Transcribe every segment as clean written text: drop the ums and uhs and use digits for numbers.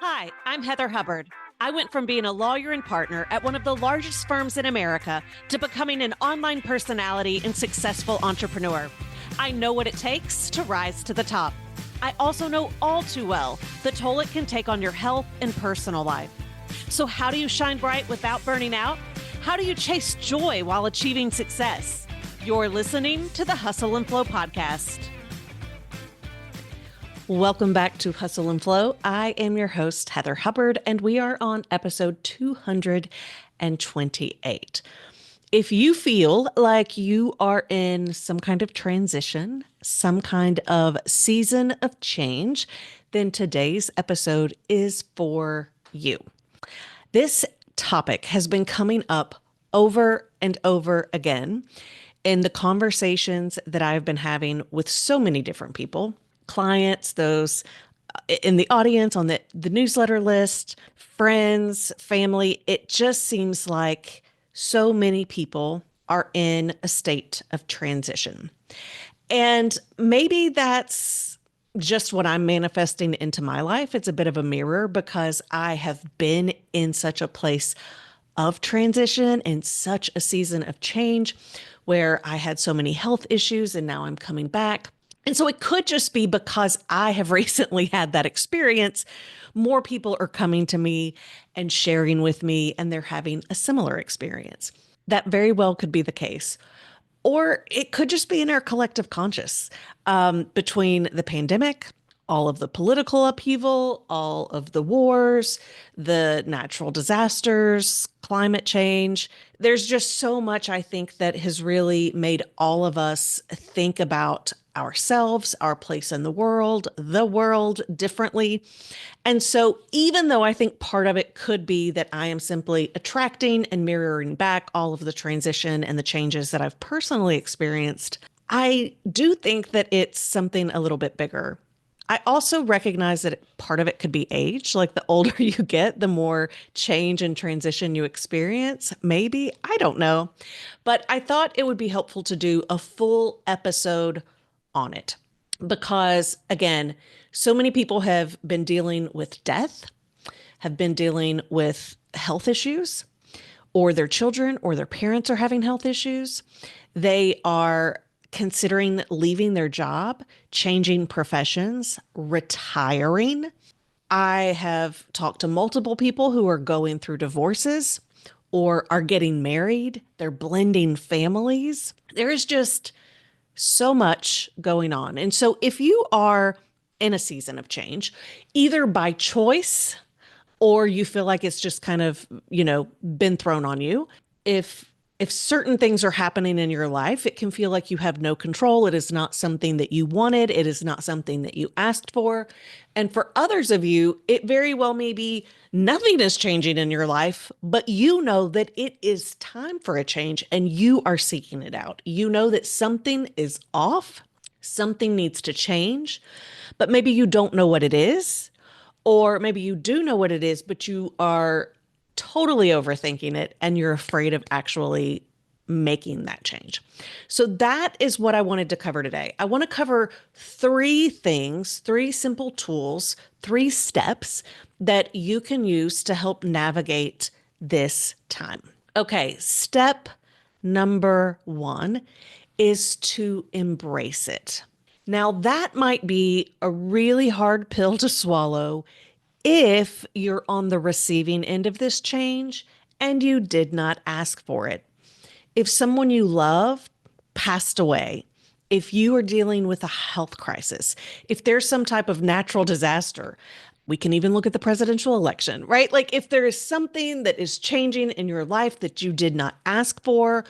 Hi, I'm Heather Hubbard. I went from being a lawyer and partner at one of the largest firms in America to becoming an online personality and successful entrepreneur. I know what it takes to rise to the top. I also know all too well the toll it can take on your health and personal life. So, how do you shine bright without burning out? How do you chase joy while achieving success? You're listening to the Hustle and Flow podcast. Welcome back to Hustle and Flow. I am your host, Heather Hubbard, and we are on episode 228. If you feel like you are in some kind of transition, some kind of season of change, then today's episode is for you. This topic has been coming up over and over again in the conversations that I've been having with so many different people. Clients, those in the audience, on the newsletter list, friends, family. It just seems like so many people are in a state of transition. And maybe that's just what I'm manifesting into my life. It's a bit of a mirror because I have been in such a place of transition and such a season of change where I had so many health issues and now I'm coming back. And so it could just be because I have recently had that experience. More people are coming to me and sharing with me, and they're having a similar experience. That very well could be the case. Or it could just be in our collective conscious between the pandemic, all of the political upheaval, all of the wars, the natural disasters, climate change. There's just so much, I think, that has really made all of us think about ourselves, our place in the world differently. And so even though I think part of it could be that I am simply attracting and mirroring back all of the transition and the changes that I've personally experienced, I do think that it's something a little bit bigger. I also recognize that part of it could be age. Like the older you get, the more change and transition you experience. Maybe, I don't know. But I thought it would be helpful to do a full episode on it because, again, so many people have been dealing with death, have been dealing with health issues, or their children or their parents are having health issues. They are considering leaving their job, changing professions, retiring. I have talked to multiple people who are going through divorces or are getting married. They're blending families. There is just so much going on. And so if you are in a season of change, either by choice or you feel like it's just kind of, been thrown on you, if certain things are happening in your life, it can feel like you have no control. It is not something that you wanted. It is not something that you asked for. And for others of you, it very well may be nothing is changing in your life, but you know that it is time for a change and you are seeking it out. You know that something is off, something needs to change, but maybe you don't know what it is, or maybe you do know what it is, but you are totally overthinking it and you're afraid of actually making that change. So that is what I wanted to cover today. I want to cover three things, three simple tools, three steps that you can use to help navigate this time. Okay, step number one is to embrace it. Now, that might be a really hard pill to swallow if you're on the receiving end of this change and you did not ask for it. If someone you love passed away, if you are dealing with a health crisis, if there's some type of natural disaster, we can even look at the presidential election, right? Like if there is something that is changing in your life that you did not ask for,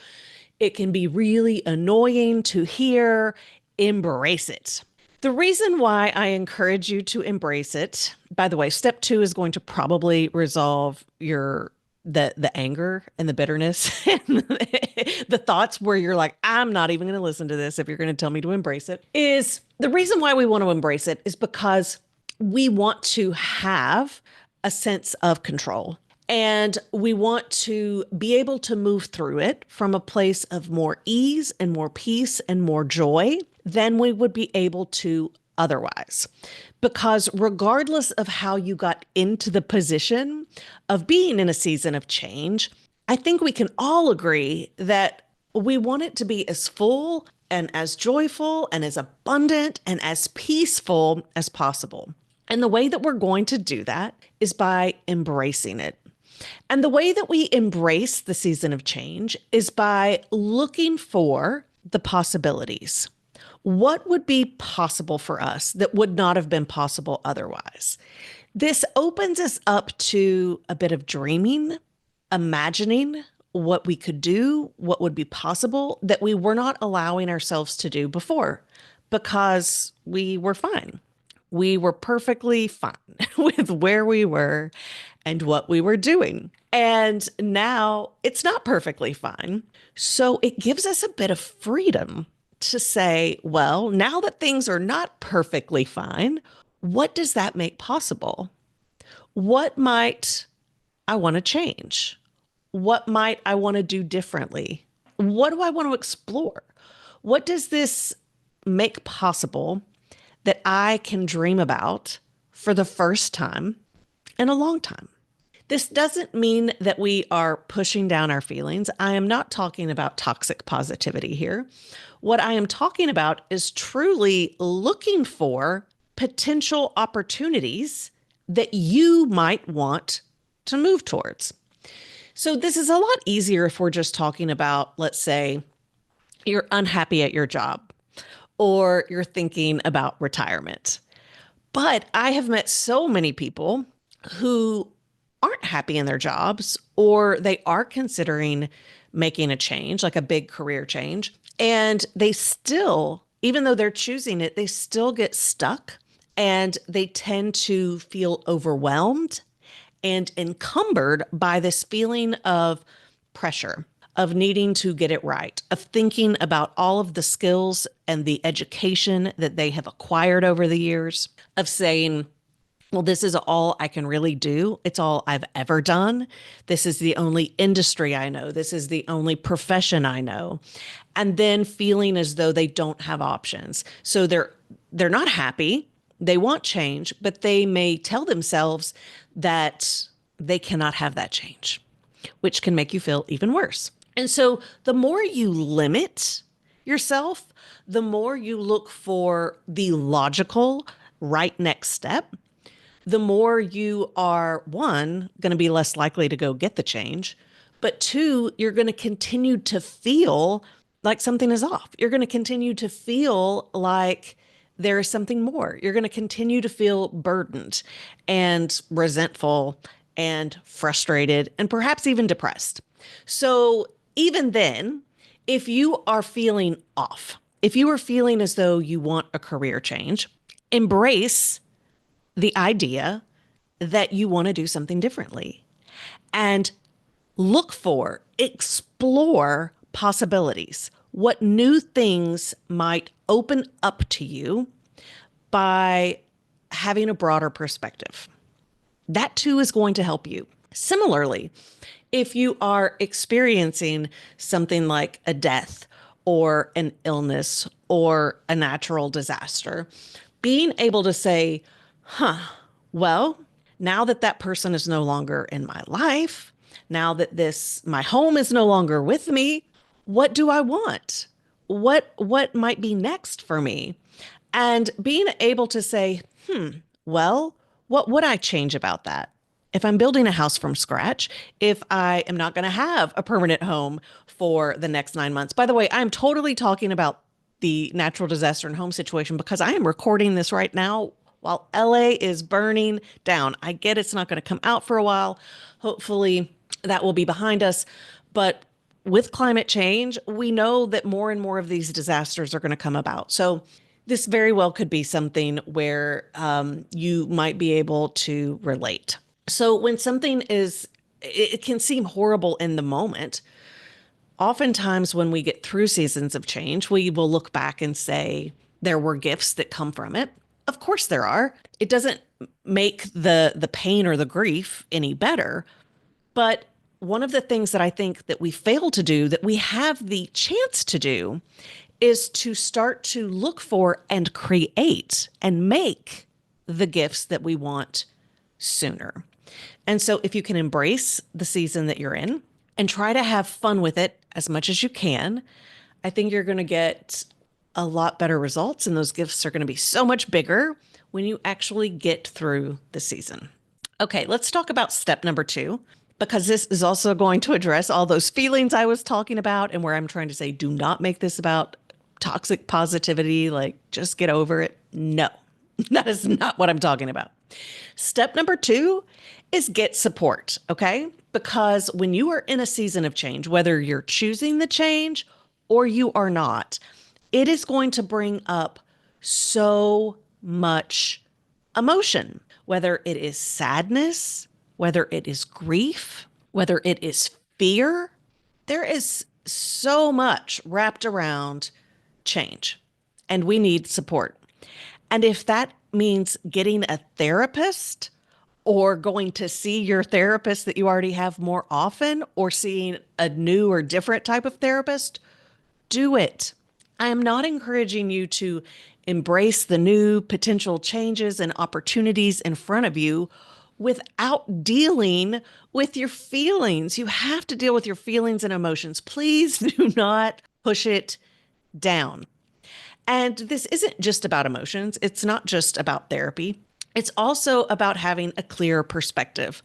it can be really annoying to hear. Embrace it. The reason why I encourage you to embrace it, by the way, step two is going to probably resolve the anger and the bitterness and the thoughts where you're like, I'm not even going to listen to this if you're going to tell me to embrace it, is the reason why we want to embrace it is because we want to have a sense of control. And we want to be able to move through it from a place of more ease and more peace and more joy than we would be able to otherwise. Because regardless of how you got into the position of being in a season of change, I think we can all agree that we want it to be as full and as joyful and as abundant and as peaceful as possible. And the way that we're going to do that is by embracing it. And the way that we embrace the season of change is by looking for the possibilities. What would be possible for us that would not have been possible otherwise? This opens us up to a bit of dreaming, imagining what we could do, what would be possible that we were not allowing ourselves to do before because we were fine. We were perfectly fine with where we were and what we were doing. And now it's not perfectly fine. So it gives us a bit of freedom to say, well, now that things are not perfectly fine, what does that make possible? What might I want to change? What might I want to do differently? What do I want to explore? What does this make possible that I can dream about for the first time in a long time? This doesn't mean that we are pushing down our feelings. I am not talking about toxic positivity here. What I am talking about is truly looking for potential opportunities that you might want to move towards. So this is a lot easier if we're just talking about, let's say, you're unhappy at your job or you're thinking about retirement. But I have met so many people who aren't happy in their jobs or they are considering making a change, like a big career change. And they still, even though they're choosing it, they still get stuck and they tend to feel overwhelmed and encumbered by this feeling of pressure, of needing to get it right, of thinking about all of the skills and the education that they have acquired over the years, of saying, well, this is all I can really do. It's all I've ever done. This is the only industry I know. This is the only profession I know. And then feeling as though they don't have options. So they're not happy. They want change, but they may tell themselves that they cannot have that change, which can make you feel even worse. And so the more you limit yourself, the more you look for the logical right next step, the more you are, one, going to be less likely to go get the change, but two, you're going to continue to feel like something is off. You're going to continue to feel like there is something more. You're going to continue to feel burdened and resentful and frustrated and perhaps even depressed. So even then, if you are feeling off, if you are feeling as though you want a career change, embrace the idea that you want to do something differently and look for, explore possibilities. What new things might open up to you by having a broader perspective? That too is going to help you. Similarly, if you are experiencing something like a death or an illness or a natural disaster, being able to say, well, now that that person is no longer in my life, now that my home is no longer with me, what do I want? What might be next for me? And being able to say, well, what would I change about that? If I'm building a house from scratch, if I am not going to have a permanent home for the next 9 months. By the way, I'm totally talking about the natural disaster and home situation because I am recording this right now while LA is burning down. I get it's not going to come out for a while. Hopefully that will be behind us. But with climate change, we know that more and more of these disasters are going to come about. So this very well could be something where you might be able to relate. So when something it can seem horrible in the moment. Oftentimes when we get through seasons of change, we will look back and say there were gifts that come from it. Of course there are. It doesn't make the pain or the grief any better. But one of the things that I think that we fail to do, that we have the chance to do, is to start to look for and create and make the gifts that we want sooner. And so, if you can embrace the season that you're in and try to have fun with it as much as you can, I think you're going to get a lot better results. And those gifts are going to be so much bigger when you actually get through the season. Okay, let's talk about step number two, because this is also going to address all those feelings I was talking about and where I'm trying to say, do not make this about toxic positivity, like just get over it. No, that is not what I'm talking about. Step number two is get support, okay? Because when you are in a season of change, whether you're choosing the change or you are not, it is going to bring up so much emotion, whether it is sadness, whether it is grief, whether it is fear. There is so much wrapped around change, and we need support. And if that means getting a therapist or going to see your therapist that you already have more often or seeing a new or different type of therapist, do it. I am not encouraging you to embrace the new potential changes and opportunities in front of you without dealing with your feelings. You have to deal with your feelings and emotions. Please do not push it down. And this isn't just about emotions, it's not just about therapy. It's also about having a clear perspective,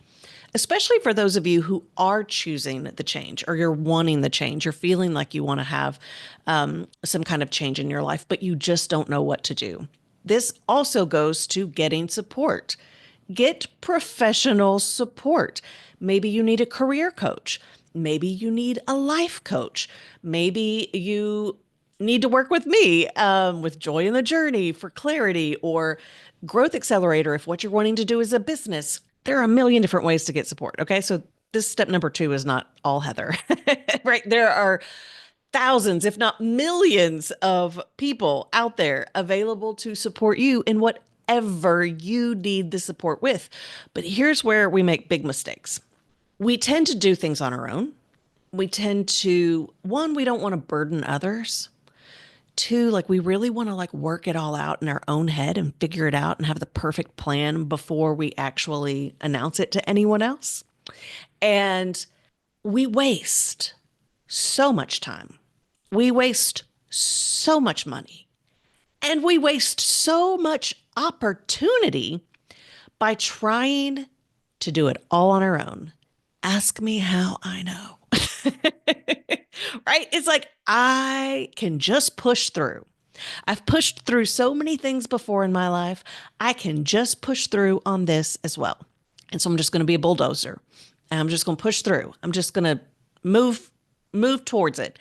especially for those of you who are choosing the change or you're wanting the change. You're feeling like you want to have some kind of change in your life, but you just don't know what to do. This also goes to getting support. Get professional support. Maybe you need a career coach. Maybe you need a life coach. Maybe you need to work with me with Joy in the Journey for clarity, or Growth Accelerator if what you're wanting to do is a business. There are a million different ways to get support. Okay. So this step number two is not all Heather, right? There are thousands, if not millions, of people out there available to support you in whatever you need the support with. But here's where we make big mistakes. We tend to do things on our own. We tend to, one, we don't want to burden others. Two, like we really want to like work it all out in our own head and figure it out and have the perfect plan before we actually announce it to anyone else. And we waste so much time. We waste so much money. And we waste so much opportunity by trying to do it all on our own. Ask me how I know. Right? It's like I can just push through. I've pushed through so many things before in my life. I can just push through on this as well. And so I'm just going to be a bulldozer. And I'm just going to push through. I'm just going to move towards it.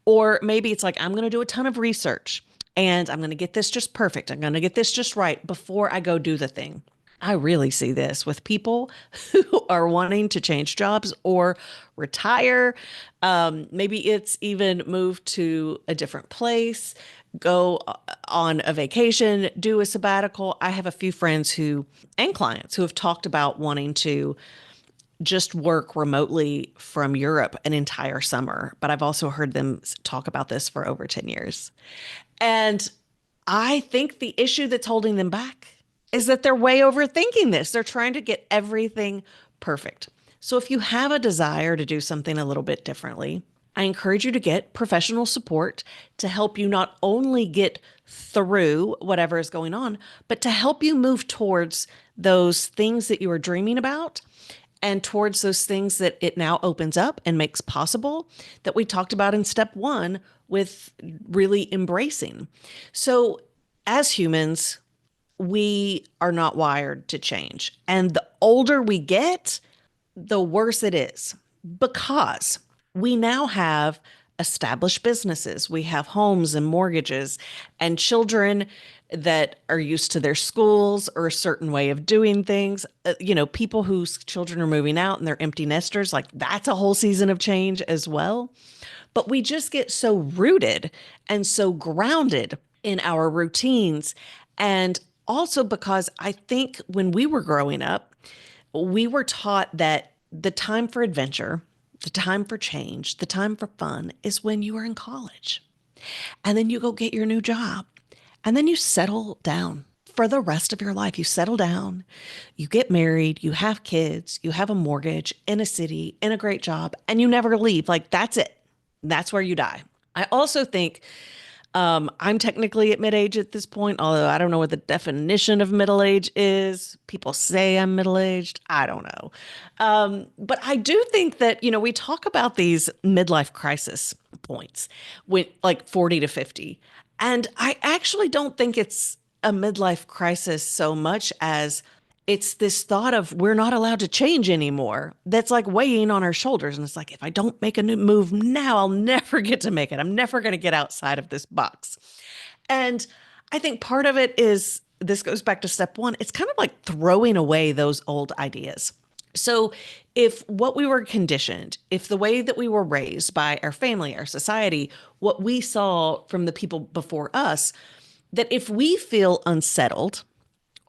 Or maybe it's like I'm going to do a ton of research and I'm going to get this just perfect. I'm going to get this just right before I go do the thing. I really see this with people who are wanting to change jobs or retire. Maybe it's even move to a different place, go on a vacation, do a sabbatical. I have a few friends who, and clients who have talked about wanting to just work remotely from Europe an entire summer. But I've also heard them talk about this for over 10 years. And I think the issue that's holding them back is that they're way overthinking this. They're trying to get everything perfect. So if you have a desire to do something a little bit differently, I encourage you to get professional support to help you not only get through whatever is going on, but to help you move towards those things that you are dreaming about and towards those things that it now opens up and makes possible that we talked about in step one with really embracing. So as humans, we are not wired to change. And the older we get, the worse it is because we now have established businesses. We have homes and mortgages and children that are used to their schools or a certain way of doing things. People whose children are moving out and they're empty nesters, like that's a whole season of change as well. But we just get so rooted and so grounded in our routines. And also because I think when we were growing up, we were taught that the time for adventure, the time for change, the time for fun is when you are in college. And then you go get your new job. And then you settle down for the rest of your life. You settle down, you get married, you have kids, you have a mortgage in a city, in a great job, and you never leave. Like that's it. That's where you die. I also think I'm technically at mid age at this point, although I don't know what the definition of middle age is. People say I'm middle aged. I don't know. But I do think that, we talk about these midlife crisis points with like 40 to 50. And I actually don't think it's a midlife crisis so much as it's this thought of we're not allowed to change anymore that's like weighing on our shoulders. And it's like, if I don't make a new move now, I'll never get to make it. I'm never going to get outside of this box. And I think part of it is this goes back to step one. It's kind of like throwing away those old ideas. So, if what we were conditioned, if the way that we were raised by our family, our society, what we saw from the people before us, that if we feel unsettled,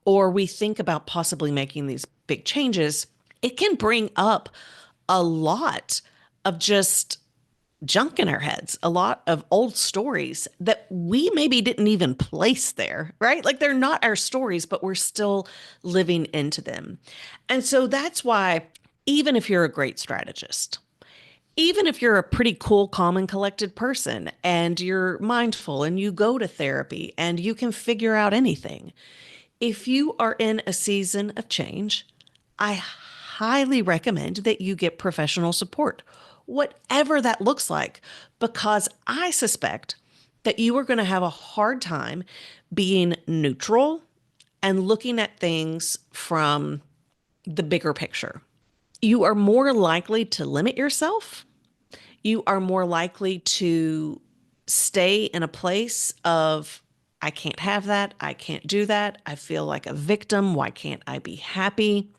or we think about possibly making these big changes, it can bring up a lot of just junk in our heads, a lot of old stories that we maybe didn't even place there, right? Like they're not our stories, but we're still living into them. And so that's why, even if you're a great strategist, even if you're a pretty cool, calm, and collected person, and you're mindful and you go to therapy and you can figure out anything, if you are in a season of change, I highly recommend that you get professional support, whatever that looks like, because I suspect that you are going to have a hard time being neutral and looking at things from the bigger picture. You are more likely to limit yourself. You are more likely to stay in a place of I can't have that. I can't do that. I feel like a victim. Why can't I be happy?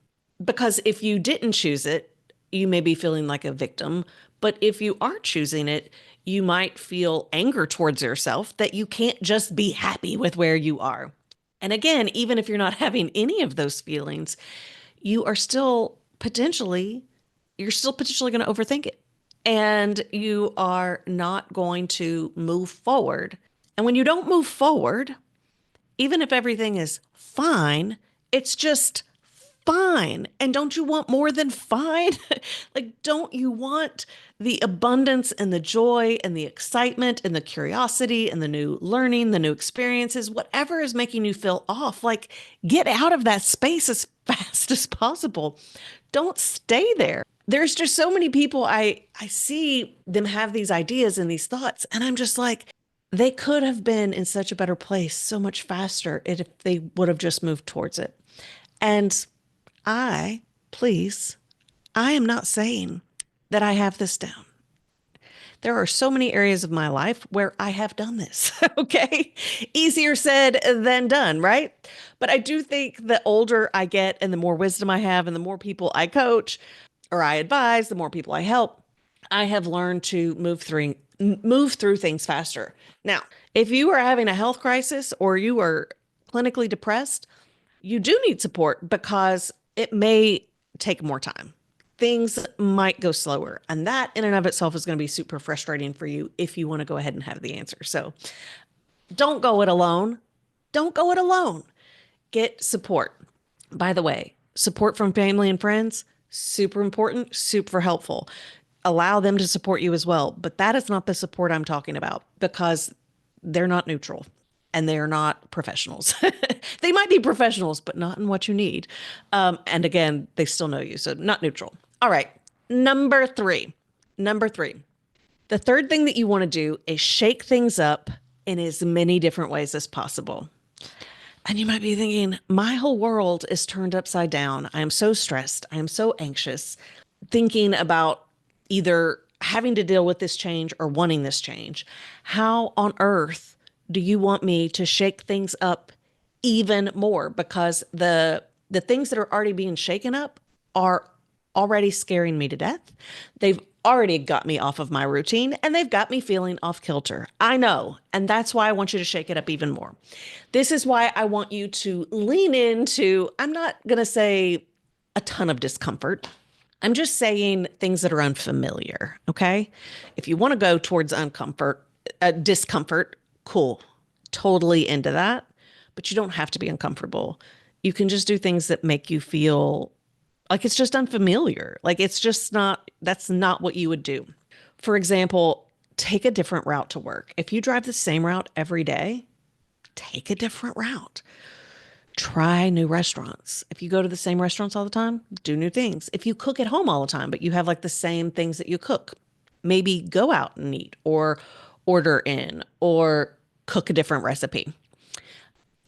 Because if you didn't choose it, you may be feeling like a victim. But if you are choosing it, you might feel anger towards yourself that you can't just be happy with where you are. And again, even if you're not having any of those feelings, you are still potentially, you're still potentially going to overthink it. And you are not going to move forward. And when you don't move forward, even if everything is fine, it's just fine. And don't you want more than fine? Like, don't you want the abundance and the joy and the excitement and the curiosity and the new learning, the new experiences, whatever is making you feel off? Like, get out of that space as fast as possible. Don't stay there. There's just so many people I see them have these ideas and these thoughts, and I'm just like, they could have been in such a better place so much faster if they would have just moved towards it. And I, please, I am not saying that I have this down. There are so many areas of my life where I have done this. Okay. Easier said than done, right? But I do think the older I get and the more wisdom I have and the more people I coach or I advise, the more people I help, I have learned to move through things faster. Now, if you are having a health crisis or you are clinically depressed, you do need support because it may take more time. Things might go slower. And that in and of itself is going to be super frustrating for you if you want to go ahead and have the answer. So don't go it alone. Don't go it alone. Get support. By the way, support from family and friends, super important, super helpful. Allow them to support you as well. But that is not the support I'm talking about because they're not neutral and they are not professionals. They might be professionals, but not in what you need. And again, they still know you. So not neutral. All right. Number three. The third thing that you want to do is shake things up in as many different ways as possible. And you might be thinking, my whole world is turned upside down. I am so stressed. I am so anxious, thinking about either having to deal with this change or wanting this change. How on earth do you want me to shake things up even more? Because the things that are already being shaken up are already scaring me to death. They've already got me off of my routine and they've got me feeling off kilter. I know. And that's why I want you to shake it up even more. This is why I want you to lean into, I'm not going to say a ton of discomfort. I'm just saying things that are unfamiliar. Okay. If you want to go towards discomfort, cool. Totally into that. but you don't have to be uncomfortable. You can just do things that make you feel like it's just unfamiliar. Like it's just not, that's not what you would do. For example, take a different route to work. If you drive the same route every day, take a different route. Try new restaurants. If you go to the same restaurants all the time, do new things. If you cook at home all the time, but you have like the same things that you cook, maybe go out and eat or order in or cook a different recipe.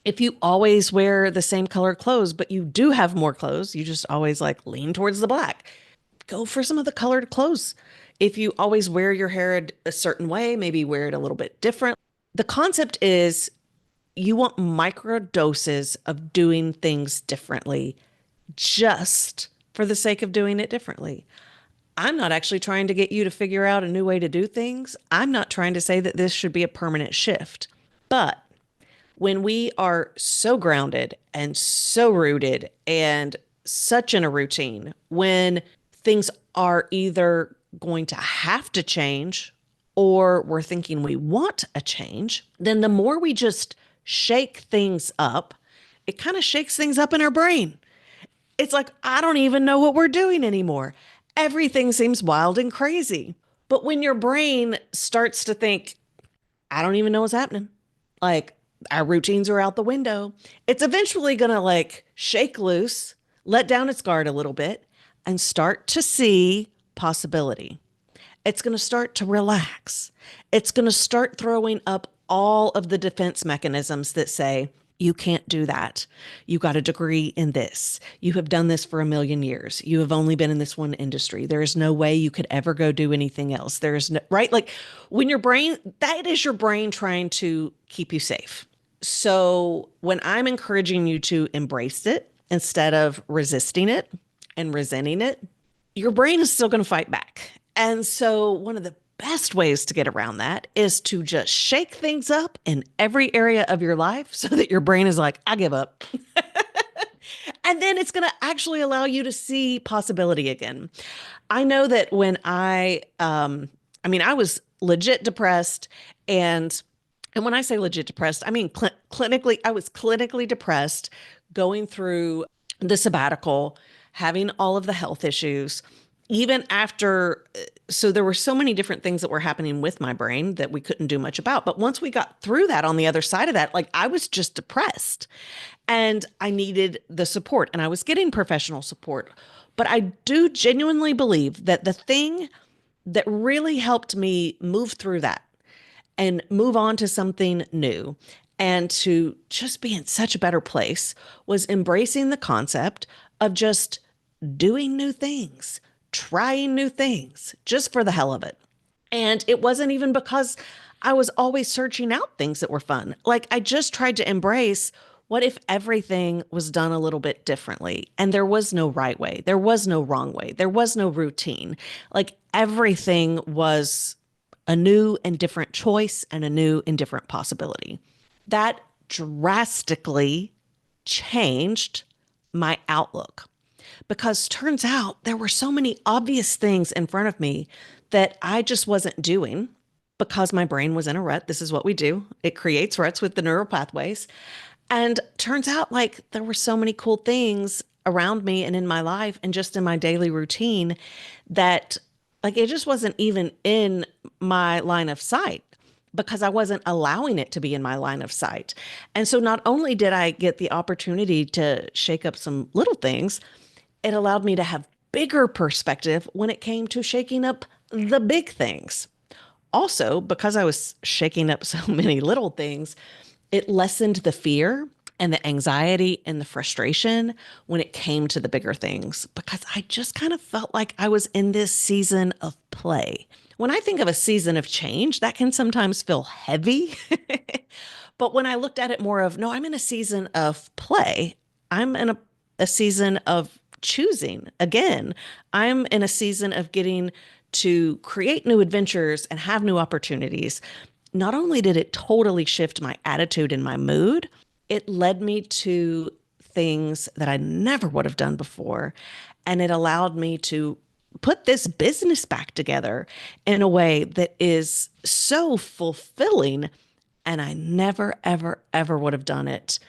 If you always wear the same colored clothes, but you do have more clothes, you just always like lean towards the black, go for some of the colored clothes. If you always wear your hair a certain way, maybe wear it a little bit different. The concept is you want micro doses of doing things differently just for the sake of doing it differently. I'm not actually trying to get you to figure out a new way to do things. I'm not trying to say that this should be a permanent shift. But when we are so grounded and so rooted and such in a routine, when things are either going to have to change or we're thinking we want a change, then the more we just shake things up, it kind of shakes things up in our brain. It's like, I don't even know what we're doing anymore. Everything seems wild and crazy. But when your brain starts to think, I don't even know what's happening, like our routines are out the window, it's eventually going to like shake loose, let down its guard a little bit, and start to see possibility. It's going to start to relax. It's going to start throwing up all of the defense mechanisms that say, you can't do that. You got a degree in this. You have done this for a million years. You have only been in this one industry. There is no way you could ever go do anything else. There is no, right? Like when your brain, that is your brain trying to keep you safe. So when I'm encouraging you to embrace it instead of resisting it and resenting it, your brain is still going to fight back. And so one of the best ways to get around that is to just shake things up in every area of your life so that your brain is like, I give up. And then it's going to actually allow you to see possibility again. I know that when I was legit depressed and when I say legit depressed, I mean clinically, I was clinically depressed going through the sabbatical, having all of the health issues, even after. So there were so many different things that were happening with my brain that we couldn't do much about. But once we got through that, on the other side of that, like I was just depressed and I needed the support and I was getting professional support. But I do genuinely believe that the thing that really helped me move through that and move on to something new and to just be in such a better place was embracing the concept of just doing new things, trying new things just for the hell of it. And it wasn't even because I was always searching out things that were fun. Like I just tried to embrace, what if everything was done a little bit differently and there was no right way, there was no wrong way, there was no routine. Like everything was a new and different choice and a new and different possibility. That drastically changed my outlook because turns out there were so many obvious things in front of me that I just wasn't doing because my brain was in a rut. This is what we do. It creates ruts with the neural pathways. And turns out like there were so many cool things around me and in my life and just in my daily routine that like it just wasn't even in my line of sight because I wasn't allowing it to be in my line of sight. And so not only did I get the opportunity to shake up some little things, it allowed me to have bigger perspective when it came to shaking up the big things. Also, because I was shaking up so many little things, it lessened the fear and the anxiety and the frustration when it came to the bigger things because I just kind of felt like I was in this season of play. When I think of a season of change, that can sometimes feel heavy. But when I looked at it more of, no, I'm in a season of play. I'm in a season of choosing again. I'm in a season of getting to create new adventures and have new opportunities. Not only did it totally shift my attitude and my mood, it led me to things that I never would have done before. And it allowed me to put this business back together in a way that is so fulfilling. And I never, ever, ever would have done it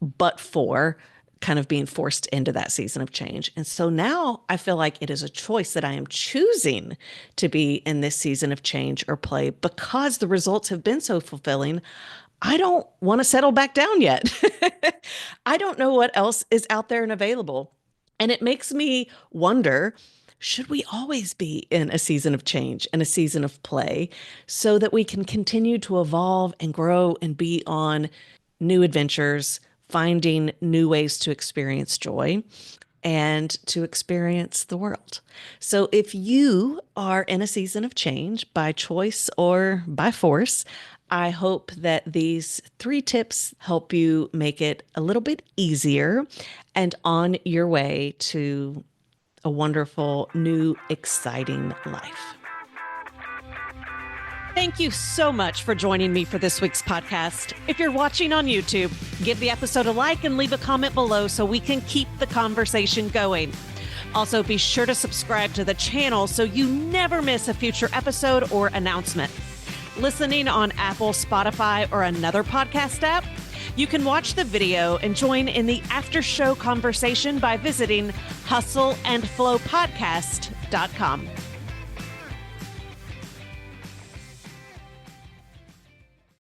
but for kind of being forced into that season of change. And so now I feel like it is a choice that I am choosing to be in this season of change or play because the results have been so fulfilling. I don't want to settle back down yet. I don't know what else is out there and available. And it makes me wonder, should we always be in a season of change and a season of play so that we can continue to evolve and grow and be on new adventures, finding new ways to experience joy and to experience the world? So, if you are in a season of change by choice or by force, I hope that these 3 tips help you make it a little bit easier and on your way to a wonderful, new, exciting life. Thank you so much for joining me for this week's podcast. If you're watching on YouTube, give the episode a like and leave a comment below so we can keep the conversation going. Also, be sure to subscribe to the channel so you never miss a future episode or announcement. Listening on Apple, Spotify, or another podcast app, you can watch the video and join in the after show conversation by visiting hustleandflowpodcast.com.